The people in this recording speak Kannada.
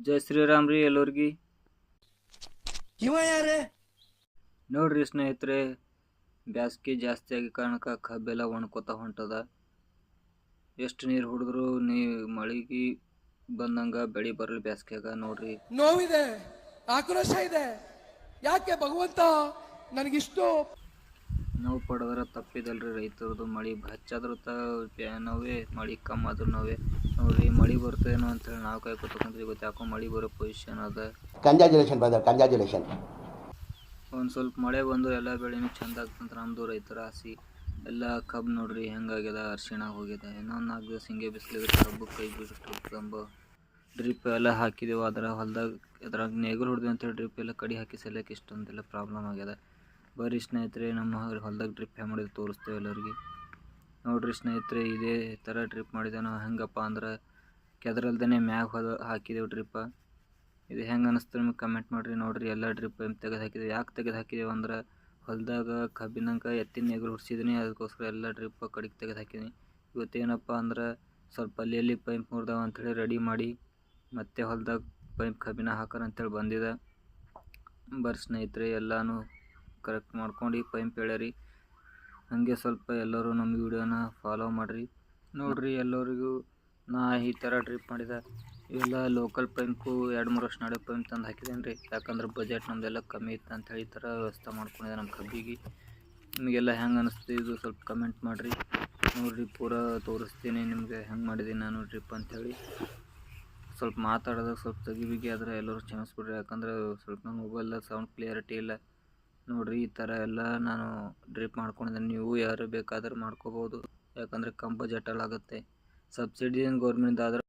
ಜೈ ಶ್ರೀರಾಮ್ ರೀ ಎಲ್ಲರಿಗೆ. ಇವ ಯಾರೇ ನೋಡ್ರಿ ಸ್ನೇಹಿತರೆ, ಬ್ಯಾಸ್ಗೆ ಜಾಸ್ತಿ ಆಗಿ ಕಾರಣಕ್ಕೆ ಕಬ್ಬೆಲ್ಲ ಒಣ್ಕೋತ ಹೊಂಟದ. ಎಷ್ಟು ನೀರು ಹೊಡೆದ್ರು ಮಳೆಗೆ ಬಂದಂಗ ಬೆಳೆ ಬರಲಿ ಬ್ಯಾಸ್ಗ್ಯಾಗ. ನೋಡ್ರಿ ನೋವಿದೆ, ಆಕ್ರೋಶ ಇದೆ. ಯಾಕೆ ಭಗವಂತ ನನಗಿಷ್ಟು ನೋವು ಪಡೆದ್ರೆ ತಪ್ಪಿದಲ್ರಿ ರೈತರದು. ಮಳೆ ಹಚ್ಚಾದ್ರೂ ನೋವೇ, ಮಳೆ ಕಮ್ಮಿ ಆದ್ರೂ ನೋವೇ. ನೋಡ್ರಿ ಮಳೆ ಬರ್ತೇನೋ ಅಂತೇಳಿ ನಾವು ಕೈ ಕೊತ್ಕೊಂಡ್ರಿ. ಇವತ್ತು ಯಾಕೋ ಮಳೆ ಬರೋ ಪೊಸಿಷನ್ ಅದ. Congratulation brother, congratulation. ಒಂದು ಸ್ವಲ್ಪ ಮಳೆ ಬಂದು ಎಲ್ಲ ಬೆಳೆನೂ ಚಂದ ಆಗ್ತಂತ ನಮ್ಮದು ರೈತರ ಆಸೆ. ಎಲ್ಲ ಕಬ್ಬು ನೋಡ್ರಿ ಹೆಂಗಾಗ್ಯದ, ಅರ್ಶಿಣ ಹೋಗಿದೆ. ಇನ್ನೊಂದು 4 ದಿವಸ ಹಿಂಗೆ ಬಿಸಿಲಿದ್ರೆ ಕಬ್ಬು ಕೈ ಬಿಟ್ಟು ಡ್ರಿಪ್ ಎಲ್ಲ ಹಾಕಿದೆವು. ಅದರ ಅದ್ರಾಗ ನೇಗಿಲು ಹೊಡೆದು ಅಂತೇಳಿ ಡ್ರಿಪ್ ಎಲ್ಲ ಕಡಿ ಹಾಕಿ ಸೆಲ್ಲಕ್ಕೆ ಇಷ್ಟೊಂದೆಲ್ಲ ಪ್ರಾಬ್ಲಮ್ ಆಗ್ಯದ. ಬರ್ರಿ ಸ್ನೇಹಿತರೆ, ನಮ್ಮ ಹೊಲ್ದಾಗ ಡ್ರಿಪ್ ಹೆಂಗೆ ಮಾಡಿದ್ರು ತೋರಿಸ್ತೇವೆ ಎಲ್ಲರಿಗೆ. ನೋಡ್ರಿ ಸ್ನೇಹಿತರೆ, ಇದೇ ಥರ ಡ್ರಿಪ್ ಮಾಡಿದೆ ನಾವು. ಹೆಂಗಪ್ಪ ಅಂದ್ರೆ ಕೆದರಲ್ದೇ ಮ್ಯಾಗ ಹಾಕಿದೆವು ಡ್ರಿಪ್ಪ. ಇದು ಹೆಂಗೆ ಅನ್ನಿಸ್ತು ನಿಮಗೆ ಕಮೆಂಟ್ ಮಾಡಿರಿ. ನೋಡಿರಿ ಎಲ್ಲ ಡ್ರಿಪ್ ತೆಗೆದು ಹಾಕಿದ್ದೀವಿ. ಯಾಕೆ ತೆಗೆದು ಹಾಕಿದ್ದೀವಿ ಅಂದ್ರೆ ಹೊಲದಾಗ ಕಬ್ಬಿನಂಗೆ ಎತ್ತಿನ ನೇಗಿಲು ಹೊಡ್ಸಿದ್ದೀನಿ, ಅದಕ್ಕೋಸ್ಕರ ಎಲ್ಲ ಡ್ರಿಪ್ ಕಡೆಗೆ ತೆಗೆದು ಹಾಕಿದ್ದೀನಿ. ಇವತ್ತೇನಪ್ಪ ಅಂದ್ರೆ ಸ್ವಲ್ಪ ಅಲ್ಲಿ ಪೈಪ್ ಮುರಿದಾವ ಅಂಥೇಳಿ ರೆಡಿ ಮಾಡಿ ಮತ್ತೆ ಹೊಲದಾಗ ಪೈಪ್ ಕಬ್ಬಿನ ಹಾಕೋಣ ಅಂತೇಳಿ ಬಂದಿದೆ. ಬರ್ರಿ ಸ್ನೇಹಿತರೆ, ಎಲ್ಲನೂ ಕರೆಕ್ಟ್ ಮಾಡ್ಕೊಂಡು ಪೈಪ್ ಹೇಳ್ಯಾರಿ. ಹಾಗೆ ಸ್ವಲ್ಪ ಎಲ್ಲರೂ ನಮ್ಮ ವಿಡಿಯೋನ ಫಾಲೋ ಮಾಡಿರಿ. ನೋಡಿರಿ ಎಲ್ಲರಿಗೂ ನಾ ಈ ಥರ ಡ್ರಿಪ್ ಮಾಡಿದೆ. ಇವೆಲ್ಲ ಲೋಕಲ್ ಪೈಂಪು 2-3 ವರ್ಷ ನಡೆ ಪೈಂಪ್ ತಂದು ಹಾಕಿದ್ದೇನೆ ರೀ. ಯಾಕಂದ್ರೆ ಬಜೆಟ್ ನಮ್ಮದೆಲ್ಲ ಕಮ್ಮಿ ಇತ್ತು ಅಂಥೇಳಿ ಈ ಥರ ವ್ಯವಸ್ಥೆ ಮಾಡ್ಕೊಂಡಿದ್ದೆ ನಮ್ಮ ಕಬ್ಬಿಗೆ. ನಿಮಗೆಲ್ಲ ಹೆಂಗೆ ಅನ್ನಿಸ್ತು ಇದು ಸ್ವಲ್ಪ ಕಮೆಂಟ್ ಮಾಡಿರಿ. ನೋಡಿರಿ ಪೂರಾ ತೋರಿಸ್ತೀನಿ ನಿಮಗೆ ಹೆಂಗೆ ಮಾಡಿದ್ದೀನಿ ನಾನು ಡ್ರಿಪ್ ಅಂಥೇಳಿ. ಸ್ವಲ್ಪ ಮಾತಾಡೋದಾಗ ಸ್ವಲ್ಪ ತೆಗಿಬಿಗಿ ಆದರೆ ಎಲ್ಲರೂ ಕ್ಷಮಿಸ್ಬಿಡ್ರಿ. ಯಾಕಂದ್ರೆ ಸ್ವಲ್ಪ ನನ್ನ ಮೊಬೈಲ್ದಾಗ ಸೌಂಡ್ ಕ್ಲಿಯರಿಟಿ ಇಲ್ಲ. ನೋಡಿರಿ ಈ ಥರ ಎಲ್ಲ ನಾನು ಡ್ರಿಪ್ ಮಾಡ್ಕೊಂಡಿದ್ದೀನಿ. ನೀವು ಯಾರು ಬೇಕಾದರೂ ಮಾಡ್ಕೋಬೋದು. ಯಾಕಂದರೆ ಕಮ್ಮಿ ಬಜೆಟಲ್ಲಿ ಆಗುತ್ತೆ. ಸಬ್ಸಿಡಿ ಗೌರ್ಮೆಂಟ್ ಆದ್ರೆ